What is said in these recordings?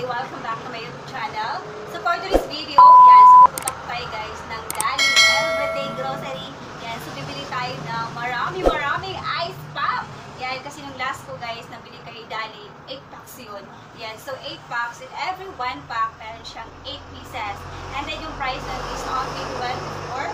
welcome back to my YouTube channel. So for today's video, yan, so pupunta ko tayo guys ng Dali Everyday Grocery. Yan, so bibili tayo ng maraming ice pop. Yan, kasi nung last ko guys, nabili kay Dali, 8 packs yun. Yan, so 8 packs, and every 1 pack, meron siyang 8 pieces. And then yung price nun is only 24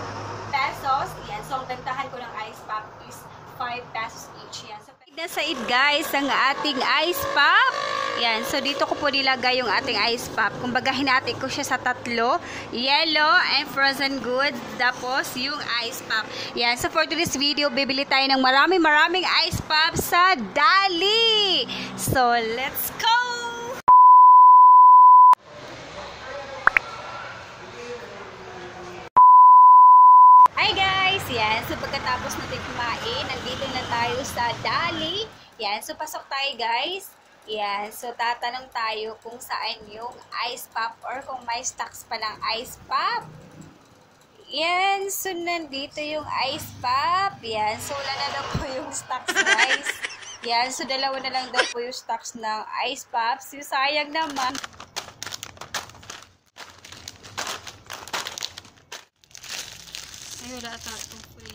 pesos. Yan, so ang bentahan ko ng ice pop is 5 pesos each. Yan, so nasa it guys ang ating ice pop. Yan, so dito ko po nilagay yung ating ice pop. Kumbaga hinati ko siya sa tatlo. Yellow and frozen goods. Tapos yung ice pop. Yan, so for today's video, bibili tayo ng maraming ice pop sa Dali. So let's go! Hi guys! Yan, so pagkatapos natin kumain, nandito na tayo sa Dali. Yan, so pasok tayo guys. Yan, so tatanong tayo kung saan yung ice pop or kung may stocks pa ng ice pop. Yan, so nandito yung ice pop. Yan, so wala na daw po yung stocks guys. Yan, so dalawa na lang daw po yung stocks ng ice pop. So sayang naman. Ay, wala ata itong free.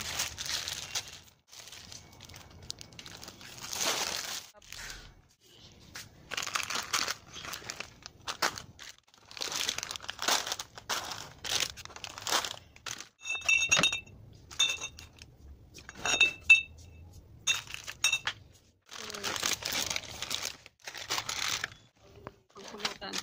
Pagpulutan.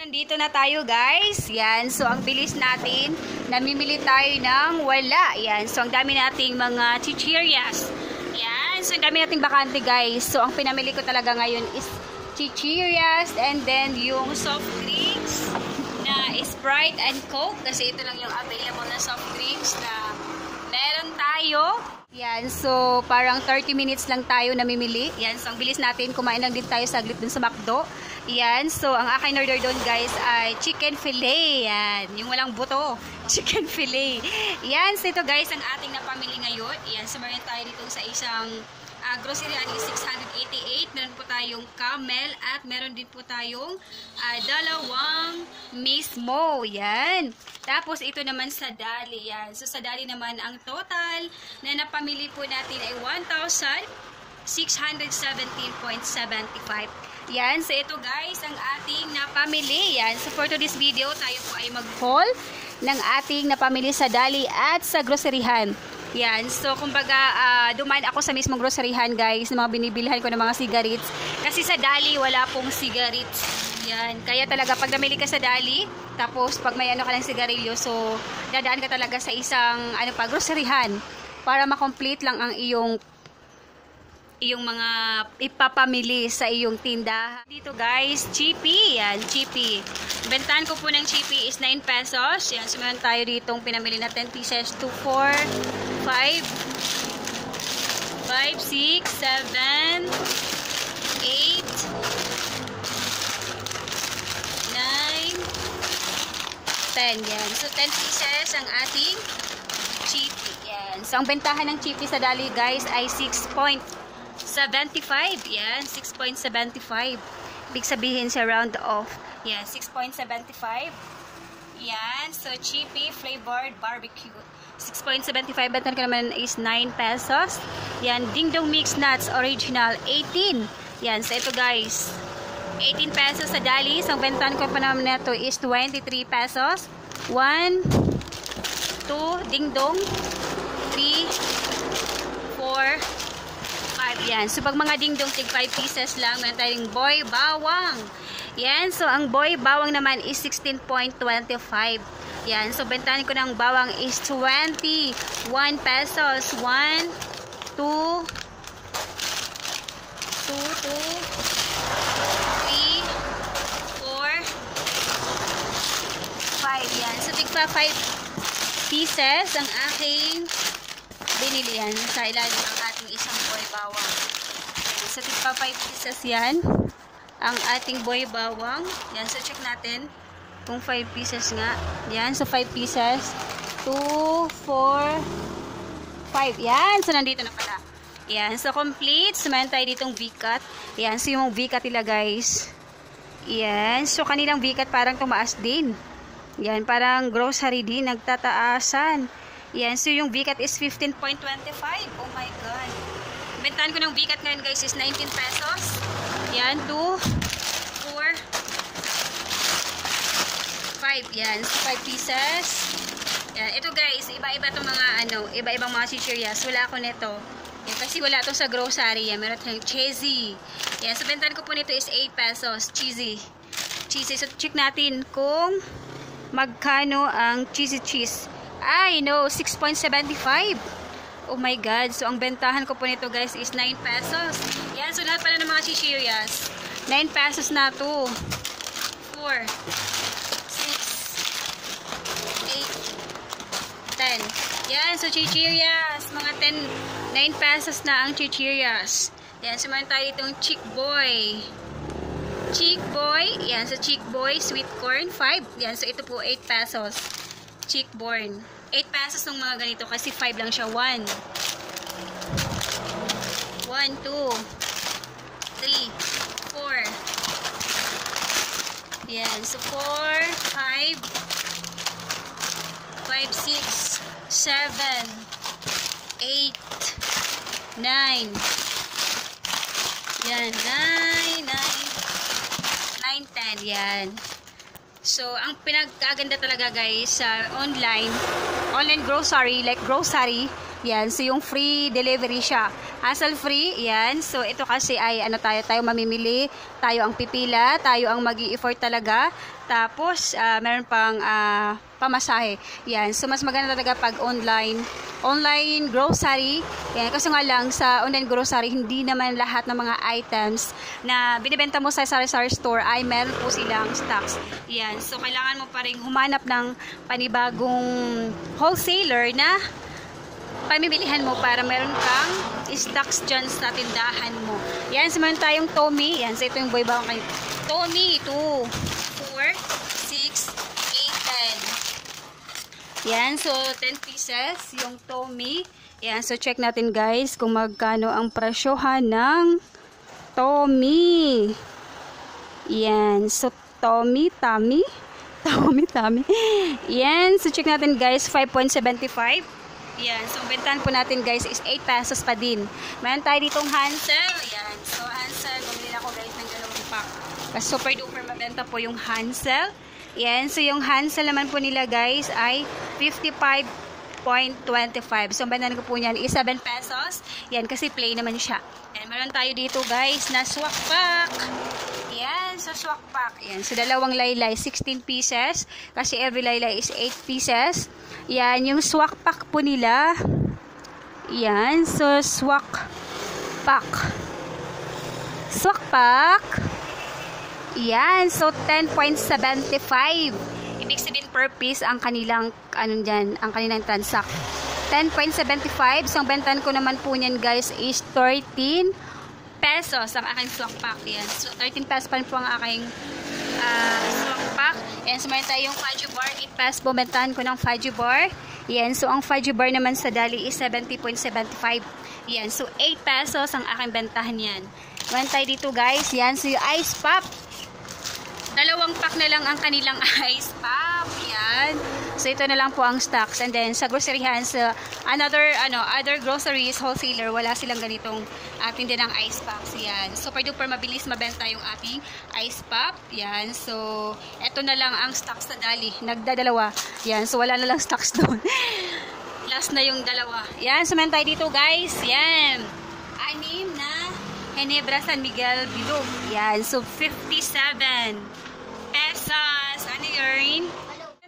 Nandito na tayo guys. Yan, so ang bilis natin, namimili tayo ng wala. Yan, so ang dami nating mga chichirias. Yan, so ang dami nating bakante guys. So ang pinamili ko talaga ngayon is chichirias and then yung soft drinks na Sprite and Coke. Kasi ito lang yung available na soft drinks na meron tayo. Yan, so parang 30 minutes lang tayo namimili. Yan, so ang bilis natin, kumain lang din tayo saglit dun sa McDo. Yan, so ang aking order doon guys ay chicken fillet. Yan, yung walang buto, chicken fillet. Yan, so ito guys ang ating napamili ngayon. Yan, so meron tayo dito sa isang grocery ani 688. Meron po tayong camel at meron din po tayong dalawang mismo. Yan. Tapos ito naman sa Dali. Yan. So sa Dali naman ang total na napamili po natin ay 1,617.75. Yan. So ito guys ang ating napamili. Yan. So for today's video tayo po ay mag-haul ng ating napamili sa Dali at sa groceryhan. Yan. So, kumbaga, dumaan ako sa mismong groceryhan, guys, na mga binibilhan ko ng mga cigarettes. Kasi sa Dali, wala pong cigarettes. Yan. Kaya talaga, pag namili ka sa Dali, tapos pag may ano ka ng sigarilyo, so, dadaan ka talaga sa isang, groceryhan, para makomplete lang ang iyong iyong mga ipapamili sa iyong tindahan. Dito guys, Chippy. Yan, Chippy. Bentahan ko po ng Chippy is 9 pesos. Yan, so meron tayo ditong pinamili na 10 pieces, 2, 4, 5, 6, 7, 8, 9, 10. Yan. So 10 pieces ang ating Chippy. Yan. So ang bentahan ng Chippy sa Dali guys ay 6.75. Yan, 6.75. Ibig sabihin sa round off. Yan, 6.75. Yan, so Chippy flavored barbecue. 6.75. Bentahan ko naman is 9 pesos. Yan, Ding Dong Mix Nuts Original 18. Yan, so ito guys, 18 pesos sa Dali. So ang bentahan ko pa naman nito is 23 pesos. 1, 2, Ding Dong, 3, 4, 5. Yan. So, pag mga dingdong tig 5 pieces lang, meron tayong boy bawang. Yan. So, ang boy bawang naman is 16.25. Yan. So, bentahan ko ng bawang is 21 pesos. 1, 2, 2, 3, 4, 5. Yan. So, tig 5 pieces ang aking binili. Yan. Sa ilalim ang ating isang boy bawang. Yan. So, tigpa 5 pieces yan. Ang ating boy bawang. Yan. So, check natin kung 5 pieces nga. Yan. So, 5 pieces. 2, 4, 5. Yan. So, nandito na pala. Yan. So, complete. So, meron tayo ditong V-cut. Yan. So, yung V-cut nila, guys. Yan. So, kanilang V-cut parang tumaas din. Yan. Parang grocery din. Nagtataasan. Yan, so yung V-cut is 15.25. Oh my God. Bentahan ko ng V-cut ngayon guys is 19 pesos. Yan, 2, 4, 5. Yan, so 5 pieces. Yan, ito guys, iba-iba itong mga iba-ibang mga chichirias. Wala ako nito. Yan, kasi wala ito sa grocery. Yan, meron tayong cheesy. Yan, so bentahan ko po nito is 8 pesos. Cheesy. So check natin kung magkano ang cheesy cheese. Ay, no, 6.75. Oh my God. So, ang bentahan ko po nito, guys, is 9 pesos. Yan, so lahat pala ng mga chichirias. 9 pesos na to. 4, 6, 8, 10. Yan, so chichirias. Mga 9 pesos na ang chichirias. Yan, so meron tayo itong Chick Boy. Chick Boy. Yan, so Chick Boy, sweet corn, 5. Yan, so ito po, 8 pesos. Chick Born. 8 pesos ng mga ganito kasi 5 lang siya. 1, 2, 3, 4, 4. Yan. So, 4, 5, 5, 6, 7, 8, 9. Yan. 9, 10. Yan. So, ang pinagkaganda talaga guys sa online grocery, like grocery, yan, so yung free delivery siya, hassle free, yan, so ito kasi ay tayo mamimili, tayo ang pipila, tayo ang mag-i-effort talaga, tapos meron pang pamasahe, yan, so mas maganda talaga pag online grocery, yan, kasi nga lang sa online grocery, hindi naman lahat ng mga items na binibenta mo sa sari-sari store ay meron po silang stocks, yan, so kailangan mo pa rin humanap ng panibagong wholesaler na pamimilihan mo para meron kang stocks dyan sa tindahan mo. Yan, so meron tayong Tommy. Yan, so ito yung boy bawang kayo. Tommy, 2, 4, 6, 8, 10. Yan, so 10 pieces yung Tommy. Yan, so check natin guys kung magkano ang presyohan ng Tommy. Yan, so Tommy. Yan, so check natin guys, 5.75. Yan, so bentahan po natin guys is 8 pesos pa din. Meron tayo ditong Hansel. Yan, so Hansel, bumili ako guys ng 2 pack. Kasi super duper mabenta po yung Hansel. Yan, so yung Hansel naman po nila guys ay 55.25. So bentahan ko po niyan is 7 pesos. Yan, kasi plain naman siya. Yan, meron tayo dito guys na swak pack. Yan, so swak pack. Yan, so dalawang laylay, 16 pieces. Kasi every laylay is 8 pieces. Yan, yung swak pack po nila. Yan, so swak Pak. Swak Pak. Yan. So, 10.75. Ibig sabihin per piece ang kanilang, ang kanilang transact. 10.75. So, ang bentan ko naman po niyan guys is 13 pesos ang aking swak pack. Yan. So, 13 pesos pa rin po ang aking swak pack. Yan. So, mayroon tayong fudge bar. 8 pesos po bentahan ko ng fudge bar. Yan. So, ang fudge bar naman sa Dali is 70.75. Yan. So, 8 pesos ang aking bentahan yan. Mayroon tayo dito guys. Yan. So, yung ice pop. 2 pack na lang ang kanilang ice pop. Yan. So, ito na lang po ang stocks. And then, sa groceryhan, sa other groceries, wholesaler, wala silang ganitong tinda ng ice pops. Yan. Super duper mabilis mabenta yung ating ice pop. Yan. So, ito na lang ang stocks sa Dali. Nagdadalawa. Yan. So, wala na lang stocks doon. Last na yung dalawa. Yan. So, meron tayo dito, guys. Yan. 6 na Ginebra San Miguel Bilog. Yan. So, 57 pesos. Ano yun?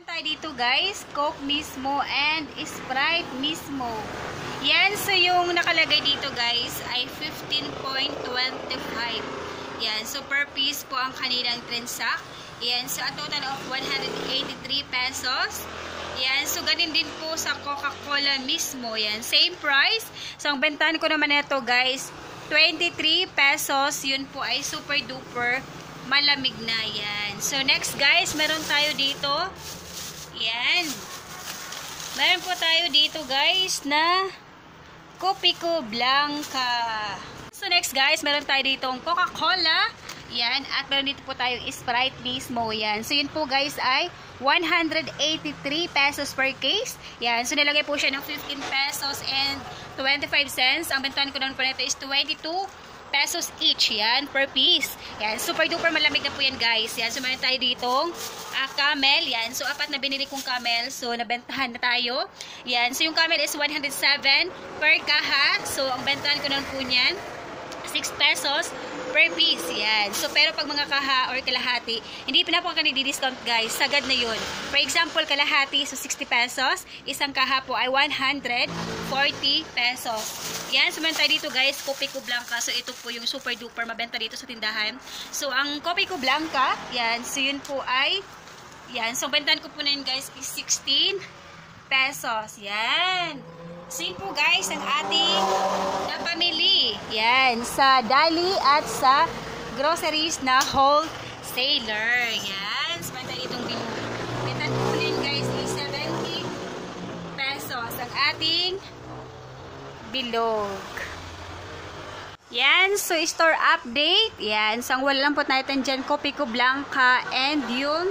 Tayo dito guys, Coke mismo and Sprite mismo. Yan, so yung nakalagay dito guys ay 15.25. Yan, so per piece po ang kanilang transact. Yan, so a total of 183 pesos. Yan, so ganun din po sa Coca-Cola mismo. Yan, same price. So ang bentahan ko naman ito guys, 23 pesos. Yun po ay super duper malamig na. Yan, so next guys, meron tayo dito. Yan. Meron po tayo dito guys na Copico Blanca. So next guys, meron tayo dito Coca-Cola. Yan. At meron dito po tayo Sprite mismo. Yan. So yun po guys ay 183 pesos per case. Yan. So nilagay po siya ng 15 pesos and 25 cents. Ang bentahan ko naman po nito is 22 pesos each. Yan, per piece. Yan, super duper malamig na po yan guys. Yan, so meron tayo ditong camel. Yan, so 4 na binili kong camel. So nabentahan na tayo. Yan, so yung camel is 107 per kaha. So ang bentahan ko naman po niyan 6 pesos per piece. Yan. So, pero pag mga kaha or kalahati, hindi pa na po kami di-discount guys. Sagad na yun. For example, kalahati, so 60 pesos. Isang kaha po ay 140 pesos. Yan. So, meron tayo dito guys, Copico Blanca. So, ito po yung super duper mabenta dito sa tindahan. So, ang Copico Blanca, yan. So, yun po ay, yan. So, bentan ko po na yun guys is 16 pesos. Yan. So, yun po guys, ang ating napamili. Yan, sa Dali at sa groceries na wholesaler. Yan, so meron tayo itong bilog. Meron po rin guys is 70 pesos ang ating bilog. Yan, so store update. Yan, so ang wala lang po natin dyan, Copico Blanca and yung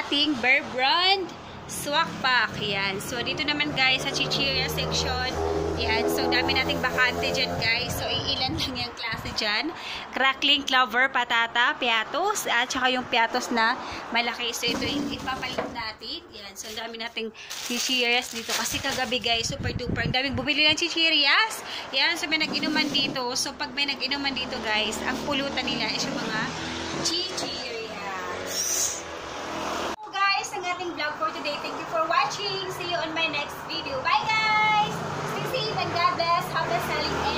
ating Bear Brand Swak Pack. Yan. So, dito naman guys sa chichirya section. Yan. So, dami nating bakante dyan guys. So, ilan lang yung klase dyan. Crackling clover, patata, piatos, at saka yung piatos na malaki. So, ito yung ipapalit natin. Yan. So, dami nating chichiryas dito. Kasi kagabi guys, super duper. Ang daming bumili ng chichiryas. Yan. So, may nag-inuman dito. So, pag may nag-inuman dito guys, ang pulutan nila is yung mga chichiryas. Ang ating vlog for today. Thank you for watching. See you on my next video. Bye guys! Stay safe and God bless. Happy selling